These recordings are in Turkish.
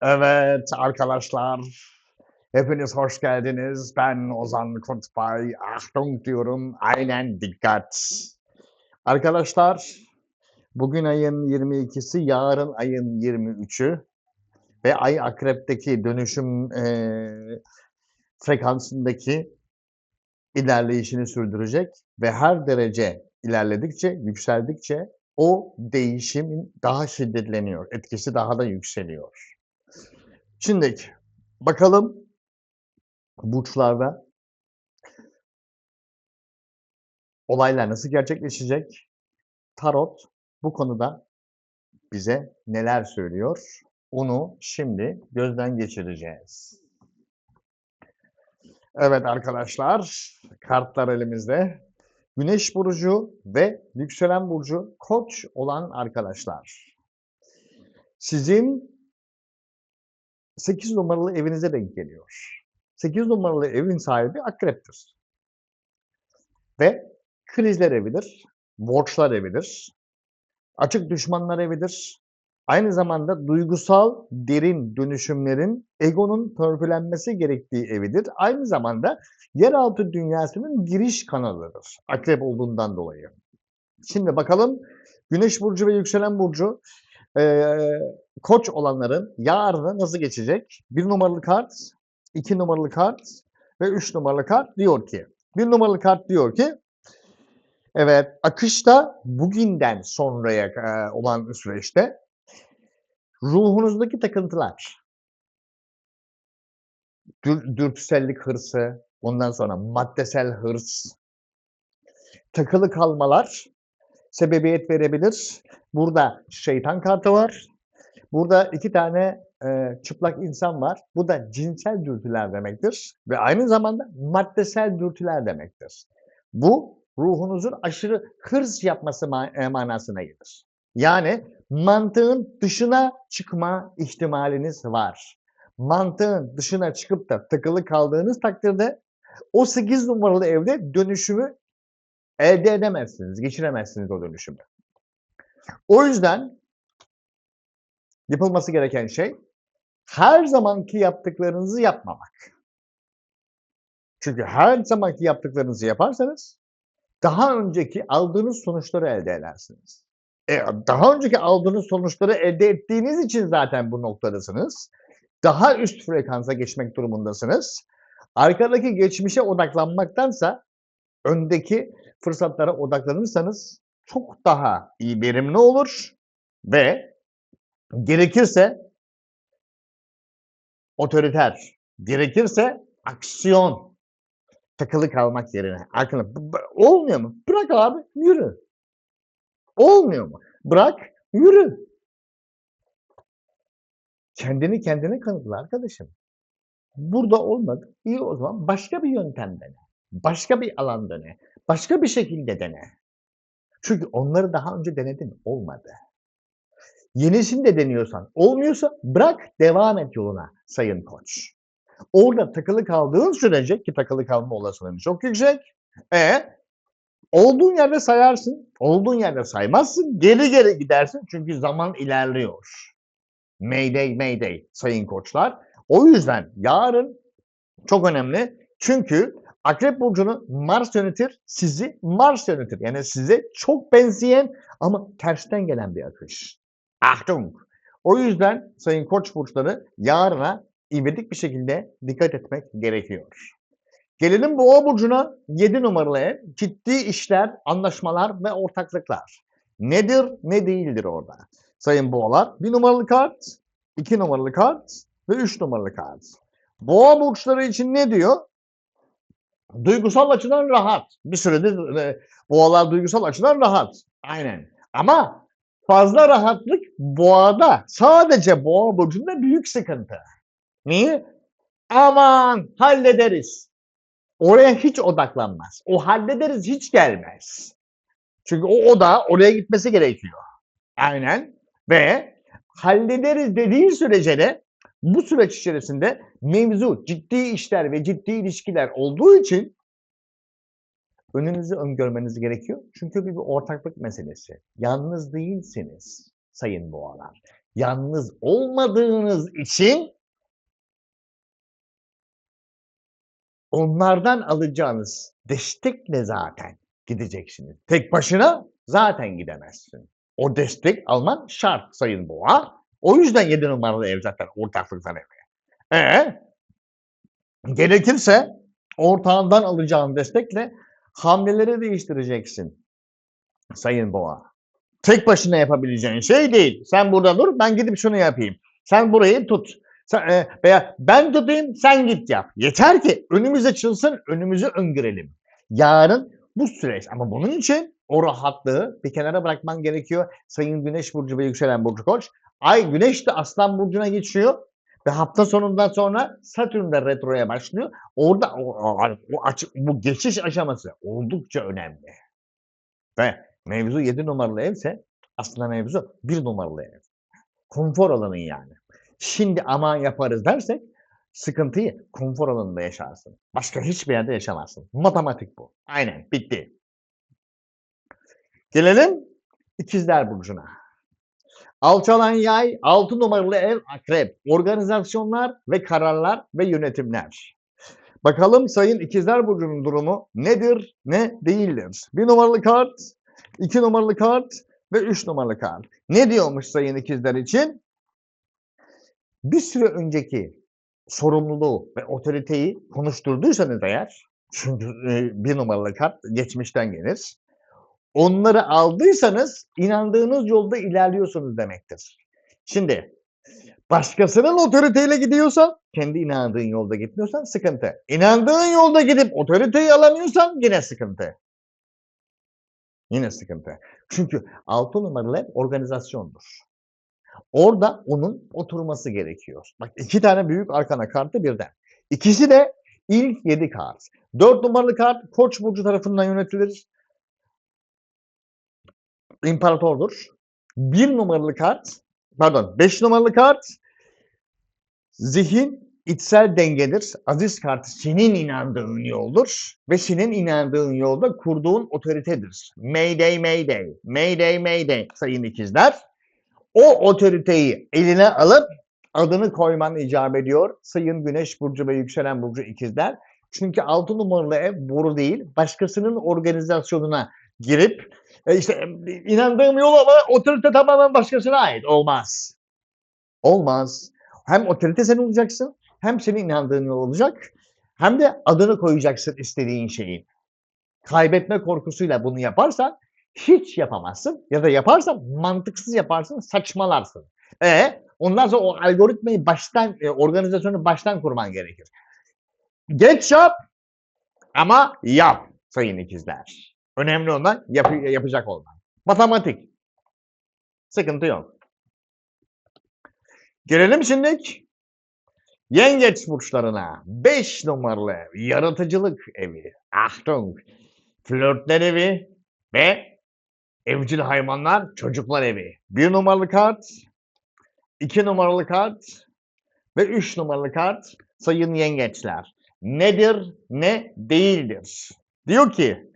Evet arkadaşlar, hepiniz hoş geldiniz. Ben Ozan Kuntay. Achtung diyorum, aynen dikkat. Arkadaşlar, bugün ayın 22'si, yarın ayın 23'ü ve Ay Akrep'teki dönüşüm frekansındaki ilerleyişini sürdürecek ve her derece ilerledikçe, yükseldikçe o değişim daha şiddetleniyor, etkisi daha da yükseliyor. Şimdi bakalım burçlarda olaylar nasıl gerçekleşecek? Tarot bu konuda bize neler söylüyor? Onu şimdi gözden geçireceğiz. Evet arkadaşlar, kartlar elimizde. Güneş burcu ve yükselen burcu Koç olan arkadaşlar. Sizin 8 numaralı evinize denk geliyor. 8 numaralı evin sahibi Akrep'tir. Ve krizler evidir, borçlar evidir, açık düşmanlar evidir. Aynı zamanda duygusal derin dönüşümlerin egonun törpülenmesi gerektiği evidir. Aynı zamanda yeraltı dünyasının giriş kanalıdır. Akrep olduğundan dolayı. Şimdi bakalım Güneş burcu ve yükselen burcu Koç olanların yarını nasıl geçecek? 1 numaralı kart, 2 numaralı kart ve 3 numaralı kart diyor ki 1 numaralı kart diyor ki evet, akışta bugünden sonraya olan süreçte ruhunuzdaki takıntılar, dürtüsellik hırsı, ondan sonra maddesel hırs, takılı kalmalar sebebiyet verebilir. Burada şeytan kartı var. Burada 2 tane çıplak insan var. Bu da cinsel dürtüler demektir ve aynı zamanda maddesel dürtüler demektir. Bu ruhunuzun aşırı hırs yapması manasına gelir. Yani mantığın dışına çıkma ihtimaliniz var. Mantığın dışına çıkıp da takılı kaldığınız takdirde o 8 numaralı evde dönüşümü elde edemezsiniz, geçiremezsiniz o dönüşümü. O yüzden yapılması gereken şey her zamanki yaptıklarınızı yapmamak. Çünkü her zamanki yaptıklarınızı yaparsanız daha önceki aldığınız sonuçları elde edersiniz. Daha önceki aldığınız sonuçları elde ettiğiniz için zaten bu noktadasınız. Daha üst frekansa geçmek durumundasınız. Arkadaki geçmişe odaklanmaktansa öndeki fırsatlara odaklanırsanız çok daha iyi, verimli olur ve gerekirse otoriter, gerekirse aksiyon, takılı kalmak yerine. Olmuyor mu? Bırak abi, yürü. Olmuyor mu? Bırak, yürü. Kendini kendine kanıtla arkadaşım. Burada olmadı. İyi o zaman başka bir yöntem dene. Başka bir alan dene. Başka bir şekilde dene. Çünkü onları daha önce denedin, olmadı. Yenisini de deniyorsan olmuyorsa bırak, devam et yoluna sayın koç. Orada takılı kaldığın sürece ki takılı kalma olasılığın çok yüksek. Olduğun yerde sayarsın, olduğun yerde saymazsın, geri geri gidersin çünkü zaman ilerliyor. Mayday, mayday sayın koçlar. O yüzden yarın çok önemli. Çünkü Akrep burcunu Mars yönetir, sizi Mars yönetir. Yani size çok benzeyen ama tersten gelen bir akış. Achtung! O yüzden sayın koç burçları yarına ivmedik bir şekilde dikkat etmek gerekiyor. Gelelim Boğa burcuna 7 numaralı ev. Ciddi işler, anlaşmalar ve ortaklıklar. Nedir, ne değildir orada? Sayın Boğalar, 1 numaralı kart, 2 numaralı kart ve 3 numaralı kart. Boğa burçları için ne diyor? Duygusal açıdan rahat. Bir süredir boğalar duygusal açıdan rahat. Aynen. Ama fazla rahatlık boğada, sadece boğa burcunda büyük sıkıntı. Niye? Aman hallederiz. Oraya hiç odaklanmaz. O hallederiz hiç gelmez. Çünkü o da oraya gitmesi gerekiyor. Aynen. Ve hallederiz dediği sürece de bu süreç içerisinde mevzu ciddi işler ve ciddi ilişkiler olduğu için önünüzü öngörmeniz gerekiyor. Çünkü bir ortaklık meselesi. Yalnız değilsiniz sayın boğalar. Yalnız olmadığınız için onlardan alacağınız destekle zaten gideceksiniz. Tek başına zaten gidemezsin. O destek alman şart Sayın Boğa. O yüzden 7 numaralı ev zaten ortaklıktan evi. Gerekirse ortağından alacağın destekle hamleleri değiştireceksin Sayın Boğa. Tek başına yapabileceğin şey değil. Sen burada dur, ben gidip şunu yapayım. Sen burayı tut. Veya ben tutayım, sen git yap. Yeter ki önümüz açılsın, önümüzü öngörelim. Yarın bu süreç. Ama bunun için o rahatlığı bir kenara bırakman gerekiyor. Sayın Güneş Burcu ve Yükselen Burcu Koç. Ay Güneş de Aslan Burcu'na geçiyor. Ve hafta sonundan sonra Satürn de retroya başlıyor. Orada bu geçiş aşaması oldukça önemli. Ve mevzu 7 numaralı evse aslında mevzu 1 numaralı ev. Konfor alanın yani. Şimdi aman yaparız dersek sıkıntıyı konfor alanında yaşarsın. Başka hiçbir yerde yaşamazsın. Matematik bu. Aynen bitti. Gelelim İkizler Burcu'na. Alçalan yay, 6 numaralı ev akrep. Organizasyonlar ve kararlar ve yönetimler. Bakalım Sayın İkizler Burcu'nun durumu nedir, ne değildir? 1 numaralı kart, 2 numaralı kart ve 3 numaralı kart. Ne diyormuş Sayın İkizler için? Bir süre önceki sorumluluğu ve otoriteyi konuşturduysanız eğer, çünkü 1 numaralı kart geçmişten gelir. Onları aldıysanız inandığınız yolda ilerliyorsunuz demektir. Şimdi başkasının otoriteyle gidiyorsan, kendi inandığın yolda gitmiyorsan sıkıntı. İnandığın yolda gidip otoriteyi alamıyorsan yine sıkıntı. Yine sıkıntı. Çünkü 6 numaralı ev organizasyondur. Orada onun oturması gerekiyor. Bak 2 tane büyük arkana kartı birden. İkisi de ilk 7 kart. 4 numaralı kart Koç burcu tarafından yönetilir. İmparatordur. 1 numaralı kart, pardon 5 numaralı kart zihin, içsel dengedir. Aziz kartı senin inandığın yoldur ve senin inandığın yolda kurduğun otoritedir. Mayday, mayday, mayday, mayday sayın ikizler. O otoriteyi eline alıp adını koyman icap ediyor Sayın Güneş Burcu ve Yükselen Burcu ikizler. Çünkü 6 numaralı ev boru değil, başkasının organizasyonuna girip işte inandığım yol ama otorite tamamen başkasına ait. Olmaz. Olmaz. Hem otorite sen olacaksın, hem senin inandığın yol olacak, hem de adını koyacaksın istediğin şeyin. Kaybetme korkusuyla bunu yaparsan hiç yapamazsın ya da yaparsan mantıksız yaparsın, saçmalarsın. Ondan sonra o algoritmayı baştan, organizasyonu baştan kurman gerekir. Geç yap ama yap sayın ikizler. Önemli olan yapacak olman. Matematik. Sıkıntı yok. Gelelim şimdi Yengeç burçlarına. 5 numaralı ev, yaratıcılık evi. Achtung. Flörtler evi ve evcil hayvanlar, çocuklar evi. 1 numaralı kart, 2 numaralı kart ve 3 numaralı kart sayın yengeçler. Nedir, ne değildir? Diyor ki,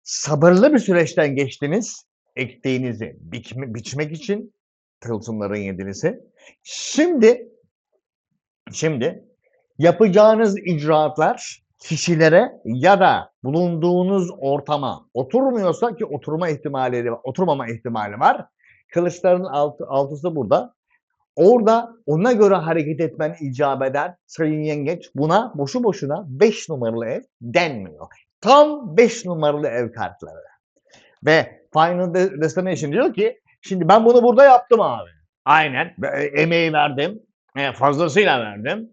sabırlı bir süreçten geçtiniz, ektiğinizi biçmek için, tılsımların yedilisi. Şimdi yapacağınız icraatlar kişilere ya da bulunduğunuz ortama oturmuyorsa ki oturmama ihtimali var. Kılıçların altısı burada. Orada ona göre hareket etmen icap eder sayın yengeç. Buna boşu boşuna 5 numaralı ev denmiyor. Tam 5 numaralı ev kartları. Ve Final Destination diyor ki şimdi ben bunu burada yaptım abi. Aynen. Emeği verdim. Fazlasıyla verdim.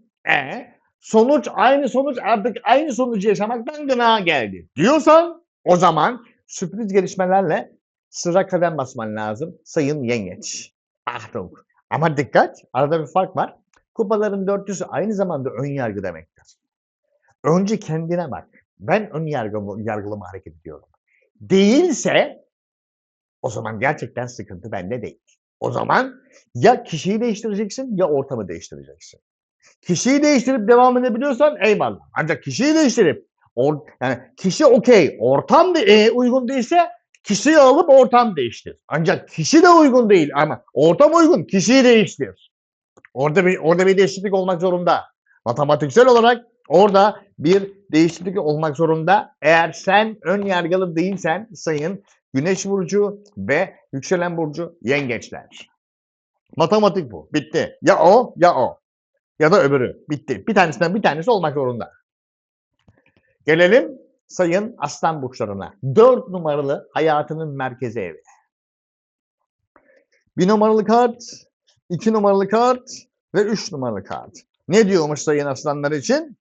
Aynı sonuç artık aynı sonucu yaşamaktan gına geldi. Diyorsan o zaman sürpriz gelişmelerle sıra kadem basman lazım sayın yengeç. Achtung. Ama dikkat, arada bir fark var. Kupaların dörtlüsü aynı zamanda ön yargı demektir. Önce kendine bak. Ben ön yargılı mı hareket ediyorum? Değilse o zaman gerçekten sıkıntı bende değil. O zaman ya kişiyi değiştireceksin ya ortamı değiştireceksin. Kişiyi değiştirip devam edebiliyorsan eyvallah. Ancak kişiyi değiştirip yani kişi okey, ortam uygun değilse Kişiyi alıp ortam değiştir. Ancak kişi de uygun değil ama ortam uygun, kişiyi değiştir. Orada bir değişiklik olmak zorunda. Matematiksel olarak orada bir değişiklik olmak zorunda. Eğer sen ön yargılı değilsen sayın Güneş burcu ve yükselen burcu yengeçler. Matematik bu. Bitti. Ya o ya o. Ya da öbürü. Bitti. Bir tanesinden bir tanesi olmak zorunda. Gelelim sayın aslan burçlarına. 4 numaralı hayatının merkezi evi. 1 numaralı kart, 2 numaralı kart ve 3 numaralı kart. Ne diyormuş sayın aslanlar için?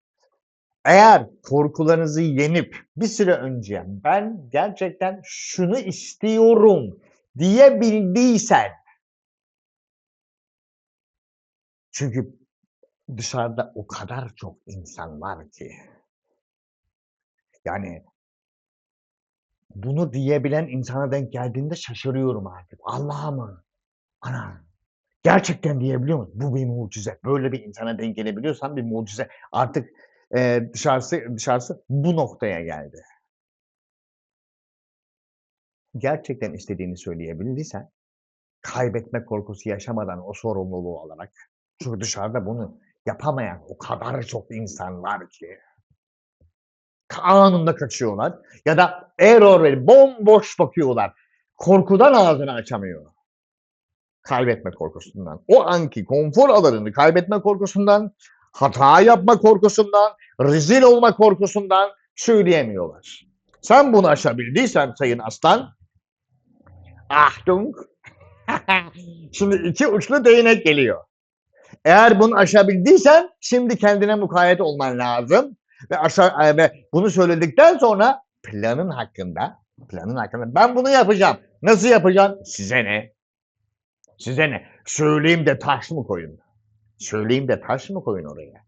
Eğer korkularınızı yenip bir süre önce ben gerçekten şunu istiyorum diyebildiysen, çünkü dışarıda o kadar çok insan var ki, yani bunu diyebilen insana denk geldiğinde şaşırıyorum artık. Allah'ım, ana, gerçekten diyebiliyor musun? Bu bir mucize. Böyle bir insana denk gelebiliyorsan bir mucize. Artık dışarısı bu noktaya geldi. Gerçekten istediğini söyleyebildiysen, kaybetme korkusu yaşamadan o sorumluluğu alarak, çünkü dışarıda bunu yapamayan o kadar çok insan var ki, anında kaçıyorlar ya da error verip bomboş bakıyorlar. Korkudan ağzını açamıyor. Kaybetme korkusundan. O anki konfor alanını kaybetme korkusundan, hata yapma korkusundan, rezil olma korkusundan söyleyemiyorlar. Sen bunu aşabildiysen sayın aslan, Achtung, şimdi iki uçlu değnek geliyor. Eğer bunu aşabildiysen şimdi kendine mukayyet olman lazım ve bunu söyledikten sonra planın hakkında ben bunu yapacağım. Nasıl yapacağım? Size ne? Size ne? Söyleyeyim de taş mı koyun? Söyleyeyim de taş mı koyun oraya?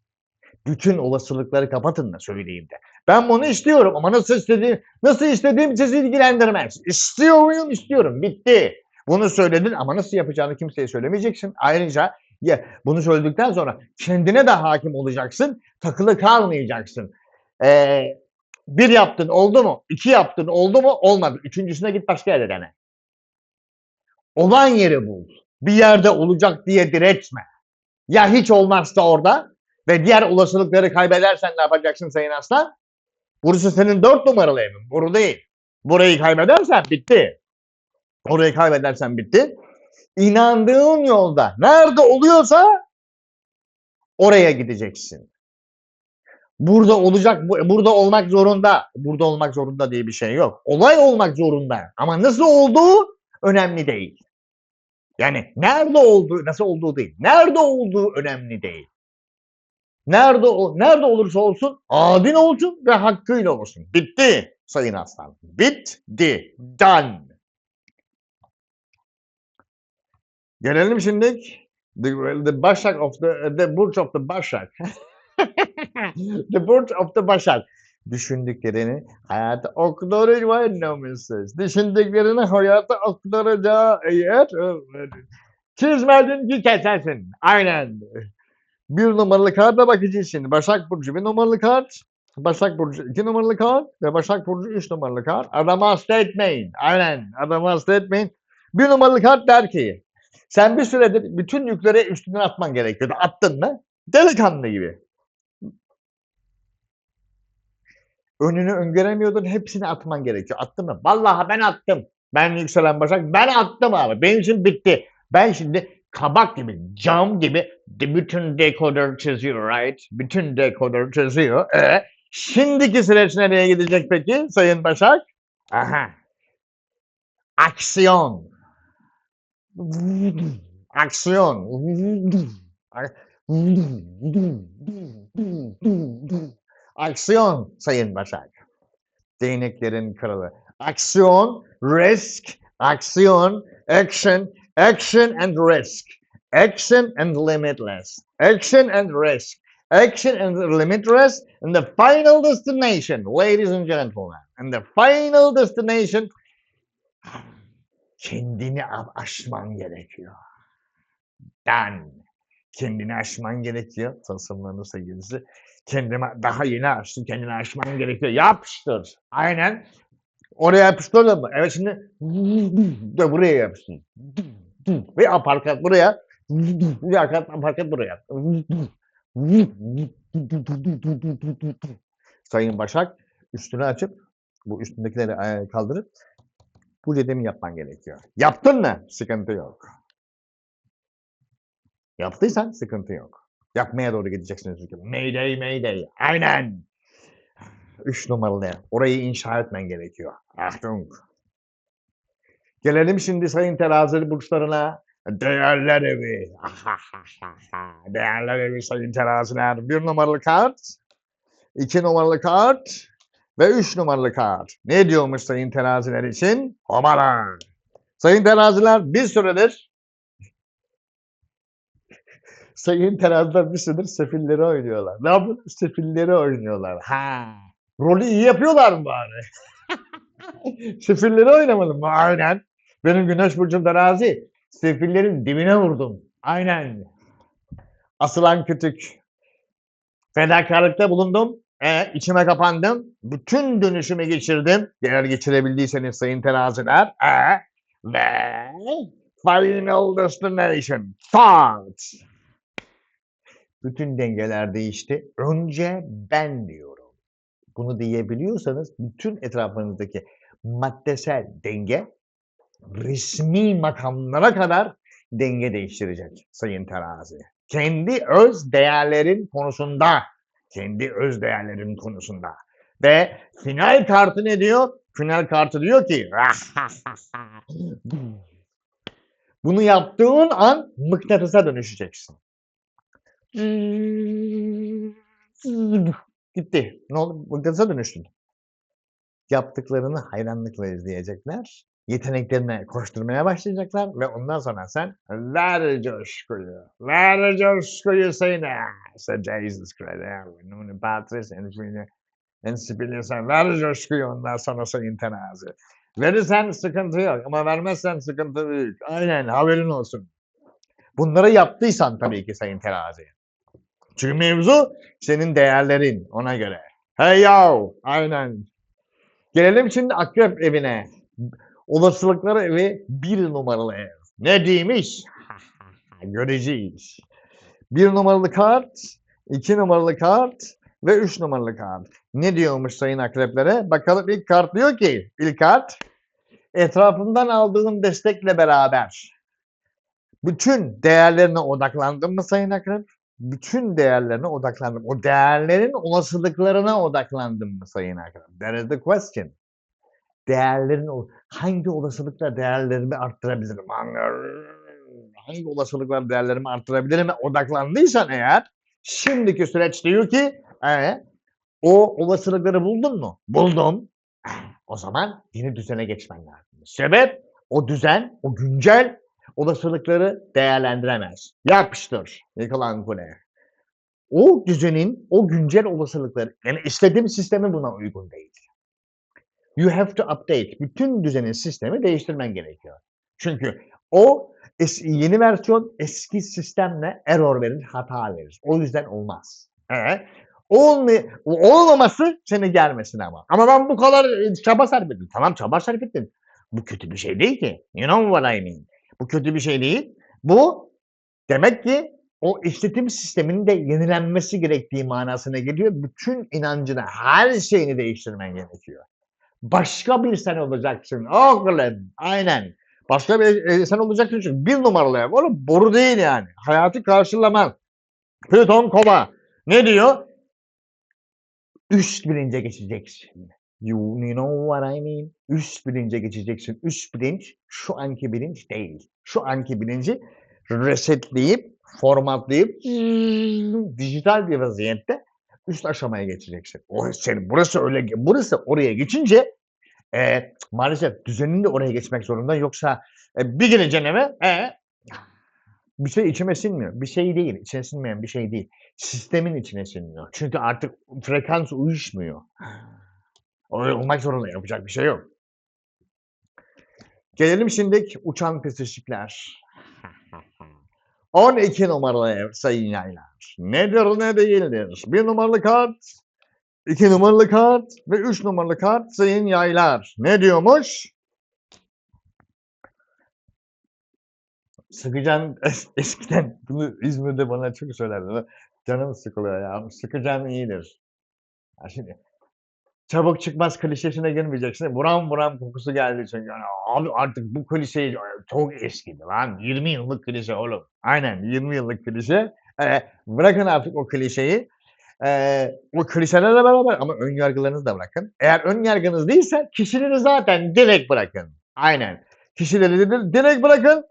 Bütün olasılıkları kapatın da söyleyeyim de. Ben bunu istiyorum ama nasıl istediğim sizi ilgilendirmez. İstiyor muyum? İstiyorum. Bitti. Bunu söyledin ama nasıl yapacağını kimseye söylemeyeceksin. Ayrıca bunu söyledikten sonra kendine de hakim olacaksın. Takılı kalmayacaksın. Bir yaptın oldu mu? 2 yaptın oldu mu? Olmadı. Üçüncüsüne git başka yerde dene. Olan yeri bul. Bir yerde olacak diye diretme. Ya hiç olmazsa orada ve diğer olasılıkları kaybedersen ne yapacaksın sayın aslan? Burası senin 4 numaralı evin. Buru değil. Burayı kaybedersen bitti. Orayı kaybedersen bitti. İnandığın yolda nerede oluyorsa oraya gideceksin. Burada olacak, burada olmak zorunda. Burada olmak zorunda diye bir şey yok. Olay olmak zorunda. Ama nasıl olduğu önemli değil. Yani nerede olduğu, nasıl olduğu değil. Nerede olduğu önemli değil. Nerede olursa olsun adil olsun ve hakkıyla olsun. Bitti sayın aslan. Bitti. Done. Gelelim şimdi the Başak of the Burç of the Başak. The Burç of the Başak. Düşündüklerini hayata aktaracağız. Düşündüklerini hayata aktaracağı eğer çizmedin ki kesersin. Aynen. 1 numaralı karta bakacağız şimdi. Başak Burcu 1 numaralı kart. Başak Burcu 2 numaralı kart ve Başak Burcu 3 numaralı kart. Adama hasta etmeyin. Aynen. Adama hasta etmeyin. 1 numaralı kart der ki sen bir süredir bütün yükleri üstünden atman gerekiyordu. Attın mı? Delikanlı gibi. Önünü öngöremiyordun. Hepsini atman gerekiyor. Attın mı? Vallahi ben attım. Ben yükselen Başak. Ben attım abi. Benim için bitti. Ben şimdi kabak gibi, cam gibi bütün dekoder çiziyor, right? Bütün dekoder çiziyor. Şimdiki süreç nereye gidecek peki sayın Başak? Aha. Aksiyon. Aksiyon. Aksiyon sayın Başak. Değneklerin kralı. Aksiyon, risk, aksiyon, action, action and risk. Action and limitless. Action and risk. Action and limitless. And the final destination, ladies and gentlemen. And the final destination, kendini aşman gerekiyor. Kendini aşman gerekiyor. Tılsımların sevgilisi. Kendime daha yeni açtım. Kendini aşman gerekiyor. Yapıştır. Aynen. Oraya yapıştıralım mı? Evet, şimdi de buraya yapıştır. Ve aparkat buraya. Bir aparkat buraya. Sayın Başak, üstünü açıp bu üstündekileri kaldırıp bu dediğimi yapman gerekiyor. Yaptın mı? Sıkıntı yok. Yaptıysan sıkıntı yok. Yapmaya doğru gideceksiniz çünkü. Mayday, mayday. Aynen. 3 numaralı ev. Orayı inşa etmen gerekiyor. Achtung. Gelelim şimdi sayın terazi burçlarına. Değerler evi. Değerler evi sayın teraziler. 1 numaralı kart, 2 numaralı kart ve 3 numaralı kart. Ne diyormuş sayın teraziler için? Homara. Sayın teraziler bir süredir sayın teraziler bir süredir sefilleri oynuyorlar. Ne yapıyorlar? Sefilleri oynuyorlar. Ha. Rolü iyi yapıyorlar mı bari? Sefilleri oynamadım mı? Aynen. Benim güneş burcum terazi. Sefillerin dibine vurdum. Aynen. Asılan kütük. Fedakarlıkta bulundum. İçime kapandım. Bütün dönüşümü geçirdim. Eğer geçirebildiyseniz sayın teraziler. Ve final destination. Start. Bütün dengeler değişti. Önce ben diyorum. Bunu diyebiliyorsanız bütün etrafınızdaki maddesel denge resmi makamlara kadar denge değiştirecek sayın terazi. Kendi öz değerlerin konusunda. Kendi öz değerlerin konusunda. Ve final kartı ne diyor? Final kartı diyor ki bunu yaptığın an mıknatısa dönüşeceksin. Gitti. Ne oldu? Mıknatısa dönüştün. Yaptıklarını hayranlıkla izleyecekler. Yeteneklerine koşturmaya başlayacaklar ve ondan sonra sen ver coşkuyu, ver coşkuyu sayına. İşte Jesus Christ, Nuni Patris, Ensibilirsen ver coşkuyu ondan sonra sayın tenazi. Verirsen sıkıntı yok ama vermezsen sıkıntı büyük. Aynen haberin olsun. Bunları yaptıysan tabii ki sayın terazi. Çünkü mevzu senin değerlerin ona göre. Hey yav, aynen. Gelelim şimdi akrep evine. Olasılıkları evi 1 numaralı ev. Ne demiş? Göreceğiz. 1 numaralı kart, 2 numaralı kart ve 3 numaralı kart. Ne diyormuş sayın akreplere? Bakalım ilk kart diyor ki, ilk kart etrafından aldığın destekle beraber bütün değerlerine odaklandın mı sayın akrep? Bütün değerlerine odaklandım. O değerlerin olasılıklarına odaklandın mı sayın akrep? That is the question. Değerlerin hangi olasılıkla değerlerimi arttırabilirim? Hangi olasılıkla değerlerimi arttırabilirim? Odaklandıysan eğer şimdiki süreç diyor ki o olasılıkları buldun mu? Buldum. O zaman yeni düzene geçmen lazım. Sebep o düzen, o güncel olasılıkları değerlendiremez. Yapıştır. Yıkılan kule. O düzenin, o güncel olasılıkları, yani istediğim sistemi buna uygun değil. You have to update. Bütün düzenin sistemi değiştirmen gerekiyor. Çünkü o yeni versiyon eski sistemle error verir, hata verir. O yüzden olmaz. Olmaması seni gelmesin ama. Ama ben bu kadar çaba sarf ettim. Tamam çaba sarf ettin. Bu kötü bir şey değil ki. You know what I mean? Bu kötü bir şey değil. Bu demek ki o işletim sisteminin de yenilenmesi gerektiği manasına geliyor. Bütün inancını, her şeyini değiştirmen gerekiyor. Başka bir sen olacaksın oğlum. Aynen. Başka bir sen olacaksın çünkü 1 numaralı ev. Oğlum boru değil yani. Hayatı karşılamaz. Plüton Kova. Ne diyor? Üst bilince geçeceksin. You know what I mean? Üst bilince geçeceksin. Üst bilinç şu anki bilinç değil. Şu anki bilinci resetleyip, formatlayıp dijital bir vaziyette üst aşamaya geçeceksin. Burası oraya geçince maalesef düzenin de oraya geçmek zorunda. Yoksa bir gireceksin eve bir şey içime sinmiyor. Bir şey değil. İçine sinmeyen bir şey değil. Sistemin içine sinmiyor. Çünkü artık frekans uyuşmuyor. Öyle olmak zorunda. Yapacak bir şey yok. Gelelim şimdi uçan pistişikler. 12 numaralı ev sayın yaylar. Nedir ne değildir? 1 numaralı kart, 2 numaralı kart ve 3 numaralı kart sayın yaylar. Ne diyormuş? Sıkıcan eskiden bunu İzmir'de bana çok söylerdi. Canım sıkılıyor ya. Sıkıcan iyidir. Ya şimdi çabuk çıkmaz klişesine girmeyeceksin. Buram buram kokusu geldi çünkü. Yani abi artık bu klişe çok eskidi lan. 20 yıllık klişe oğlum. Aynen 20 yıllık klişe. Bırakın artık o klişeyi. O klişelerle beraber ama ön yargılarınızı da bırakın. Eğer ön yargınız değilse kişileri zaten direkt bırakın. Aynen. Kişileri direkt bırakın.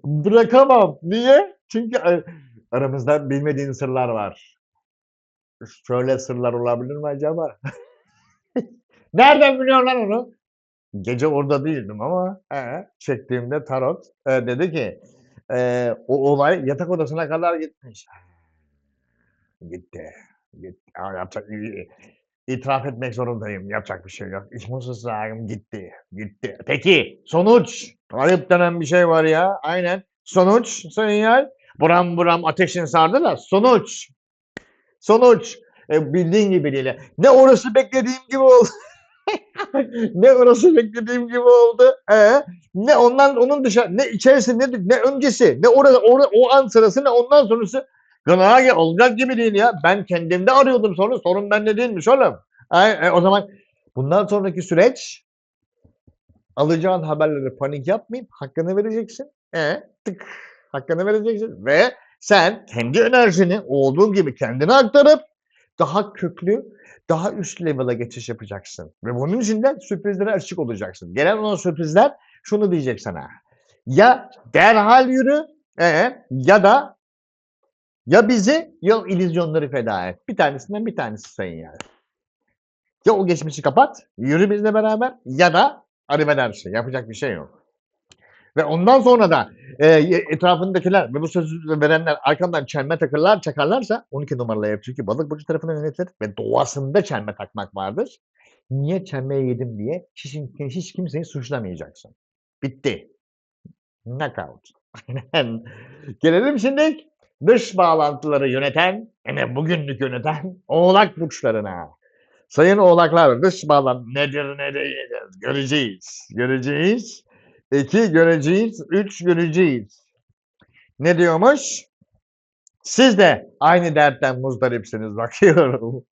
Bırakamam. Niye? Çünkü aramızda bilmediğin sırlar var. Şöyle sırlar olabilir mi acaba? Nereden biliyorsun lan onu? Gece orada değildim ama çektiğimde tarot dedi ki o olay yatak odasına kadar gitmiş. Gitti. Gitti. Ama yapacak itiraf etmek zorundayım. Yapacak bir şey yok. İçim gitti. Gitti. Peki sonuç? Garip denen bir şey var ya. Aynen. Sonuç sayın Yay. Buram buram ateşin sardı da sonuç. Sonuç. Bildiğin gibi değil. Ne orası beklediğim gibi oldu. Ne orası beklediğim gibi oldu. Ne ondan onun dışarı ne içerisi ne öncesi ne orada o an sırası ne ondan sonrası gına olacak gibi değil ya. Ben kendimde arıyordum sorun. Sorun bende değilmiş oğlum. O zaman bundan sonraki süreç alacağın haberlere panik yapmayıp hakkını vereceksin. Tık hakkını vereceksin ve sen kendi enerjini olduğu gibi kendine aktarıp daha köklü, daha üst level'a geçiş yapacaksın ve bunun için de sürprizlere açık olacaksın. Gelen o sürprizler şunu diyecek sana: ya derhal yürü, ya bizi ya illüzyonları feda et. Bir tanesinden bir tanesi sayın yani. Ya o geçmişi kapat, yürü bizle beraber ya da arrivederci. Yapacak bir şey yok. Ve ondan sonra da etrafındakiler ve bu sözü verenler arkandan çelme takırlar, çakarlarsa 12 numaralı ev çünkü balık burcu tarafından yönetilir ve doğasında çelme takmak vardır. Niye çelmeyi yedim diye hiç kimseyi suçlamayacaksın. Bitti. Knockout. Aynen. Gelelim şimdi dış bağlantıları yöneten, yani bugünlük yöneten Oğlak burçlarına. Sayın Oğlaklar dış bağlantı nedir ne değildir göreceğiz. Göreceğiz. 2 göreceğiz. 3 göreceğiz. Ne diyormuş? Siz de aynı dertten muzdaripsiniz bakıyorum.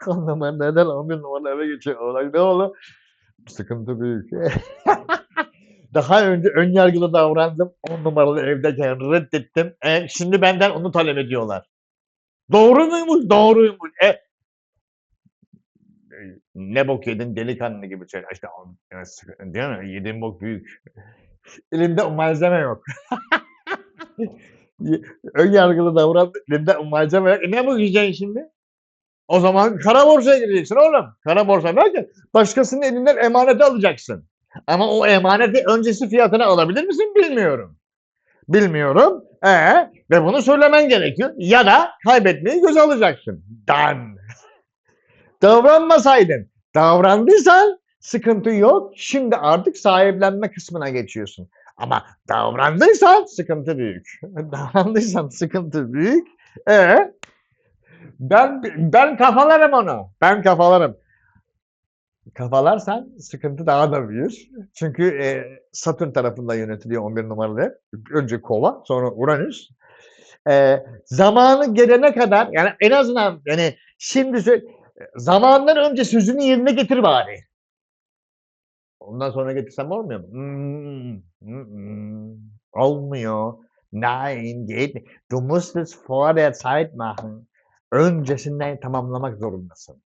Anlamadım neden 11 numaralı eve geçiyor Oğlak ne oldu? Sıkıntı büyük. Daha önce ön yargılı davrandım. 10 numaralı evdeyken reddettim. Şimdi benden onu talep ediyorlar. Doğru muymuş? Doğruymuş. Ne bok yedin delikanlı gibi söyle. İşte değil mi? Yediğin bok büyük. Elimde o malzeme yok. Ön yargılı davrandım. Elimde o malzeme yok. Ne bu yiyeceksin şimdi? O zaman kara borsaya gireceksin oğlum. Kara borsa derken başkasının elinden emaneti alacaksın. Ama o emaneti öncesi fiyatına alabilir misin bilmiyorum. Bilmiyorum. Ve bunu söylemen gerekiyor. Ya da kaybetmeyi göze alacaksın. Dan. Davranmasaydın. Davrandıysan sıkıntı yok. Şimdi artık sahiplenme kısmına geçiyorsun. Ama davrandıysan sıkıntı büyük. Davrandıysan sıkıntı büyük. Ben kafalarım onu. Ben kafalarım. Kafalarsan sıkıntı daha da büyür. Çünkü Satürn tarafından yönetiliyor 11 numaralı ev. Önce Kova, sonra Uranüs. Zamanı gelene kadar yani en azından yani şimdi zamandan önce sözünü yerine getir bari. Ondan sonra getirsem olmuyor mu? Olmuyor. Nein, geht nicht. Du musst es vor der Zeit machen. Öncesinden tamamlamak zorundasın.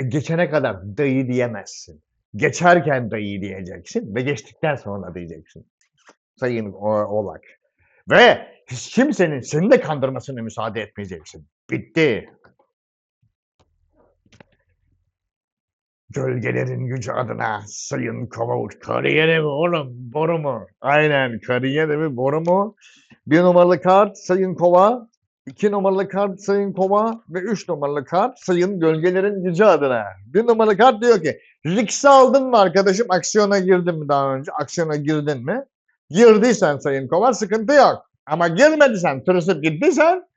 Geçene kadar dayı diyemezsin. Geçerken dayı diyeceksin ve geçtikten sonra diyeceksin. Sayın Oğlak. Ve hiç kimsenin seni de kandırmasına müsaade etmeyeceksin. Bitti. Gölgelerin gücü adına sayın Kova kariyeri mi oğlum boru mu? Aynen kariyeri mi boru mu? 1 numaralı kart sayın Kova, 2 numaralı kart sayın Kova ve 3 numaralı kart sayın gölgelerin gücü adına. 1 numaralı kart diyor ki riski aldın mı arkadaşım aksiyona girdin mi daha önce? Aksiyona girdin mi? Girdiysen sayın Kova sıkıntı yok. Ama girmediysen tırısıp gittiysen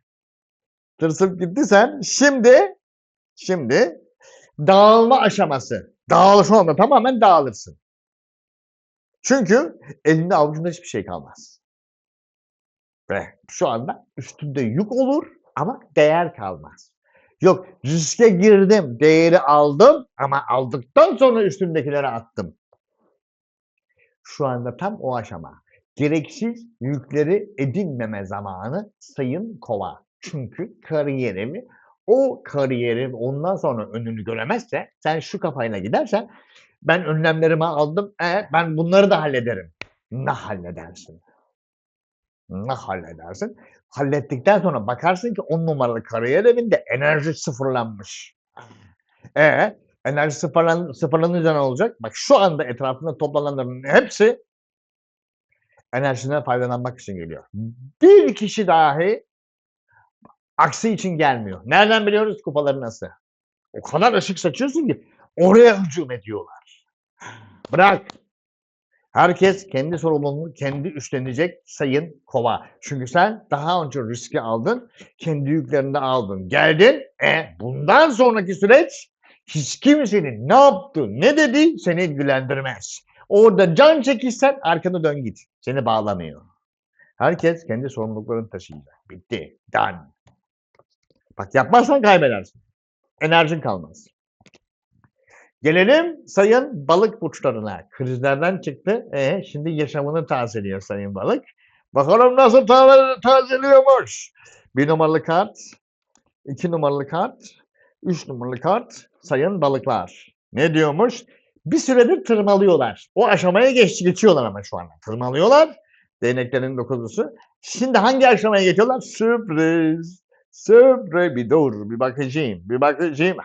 Tırsıp gittiysen şimdi dağılma aşaması. Şu anda tamamen dağılırsın. Çünkü elinde avucunda hiçbir şey kalmaz. Ve şu anda üstünde yük olur ama değer kalmaz. Yok, riske girdim, değeri aldım ama aldıktan sonra üstündekileri attım. Şu anda tam o aşama. Gereksiz yükleri edinmeme zamanı Sayın Kova. Çünkü o kariyerim ondan sonra önünü göremezse, sen şu kafayla gidersen, ben önlemlerimi aldım, ben bunları da hallederim. Ne halledersin? Ne halledersin? Hallettikten sonra bakarsın ki 10 numaralı kariyer evinde enerji sıfırlanmış. Enerji sıfırlanınca ne olacak? Bak şu anda etrafında toplananların hepsi enerjiden faydalanmak için geliyor. Bir kişi dahi aksi için gelmiyor. Nereden biliyoruz kupaları nasıl? O kadar ışık saçıyorsun ki oraya hücum ediyorlar. Bırak. Herkes kendi sorumluluğunu kendi üstlenecek Sayın Kova. Çünkü sen daha önce riski aldın, kendi yüklerini de aldın. Geldin, bundan sonraki süreç hiç kimsenin ne yaptı, ne dedi seni ilgilendirmez. Orada can çekişsen arkana dön git. Seni bağlamıyor. Herkes kendi sorumluluklarını taşıyacak. Bitti. Done. Bak yapmazsan kaybedersin. Enerjin kalmaz. Gelelim sayın balık burçlarına. Krizlerden çıktı. Şimdi yaşamını tazeliyor sayın balık. Bakalım nasıl tazeliyormuş. 1 numaralı kart, 2 numaralı kart, 3 numaralı kart sayın balıklar. Ne diyormuş? Bir süredir tırmalıyorlar. O aşamaya geçiyorlar ama şu anda. Tırmalıyorlar. Değneklerin dokuzlusu. Şimdi hangi aşamaya geçiyorlar? Sürpriz. Sürpriz. Bir dur. Bir bakacağım.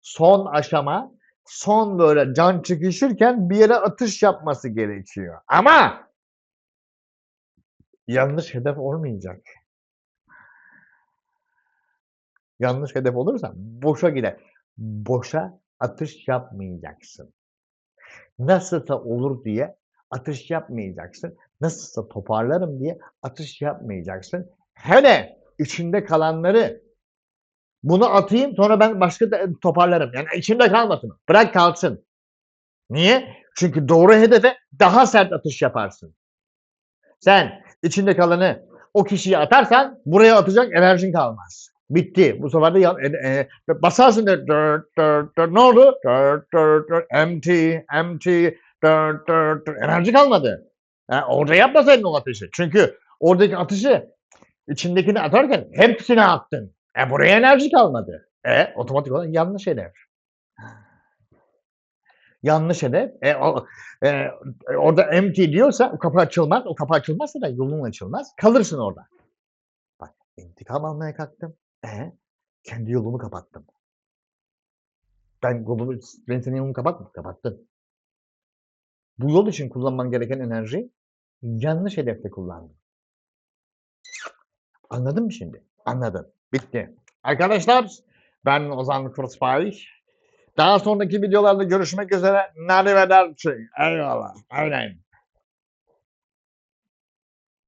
Son aşama, son böyle can çıkışırken bir yere atış yapması gerekiyor. Ama yanlış hedef olmayacak. Yanlış hedef olursa boşa gider. Boşa atış yapmayacaksın. Nasılsa olur diye atış yapmayacaksın. Nasılsa toparlarım diye atış yapmayacaksın. Hele içinde kalanları bunu atayım sonra ben başka toparlarım. Yani içimde kalmasın. Bırak kalsın. Niye? Çünkü doğru hedefe daha sert atış yaparsın. Sen içinde kalanı o kişiye atarsan buraya atacak enerjin kalmaz. Bitti. Bu sefer de basarsın de ne oldu? Empty. Enerji kalmadı. Orada yapmasaydın o atışı. Çünkü oradaki atışı içindekini atarken hepsini attın. Buraya enerji kalmadı. Otomatik olarak yanlış hedef. Yanlış hedef. Orada empty diyorsa o kapı açılmaz. O kapı açılmazsa da yolun açılmaz. Kalırsın orada. Bak intikam almaya kalktım. Kendi yolumu kapattım. Ben senin yolunu kapattım. Bu yol için kullanman gereken enerjiyi yanlış hedefte kullandın. Anladın mı şimdi? Anladım. Bitti. Arkadaşlar ben Ozan Kurzweil. Daha sonraki videolarda görüşmek üzere. Arrivederci. Eyvallah. Aynen.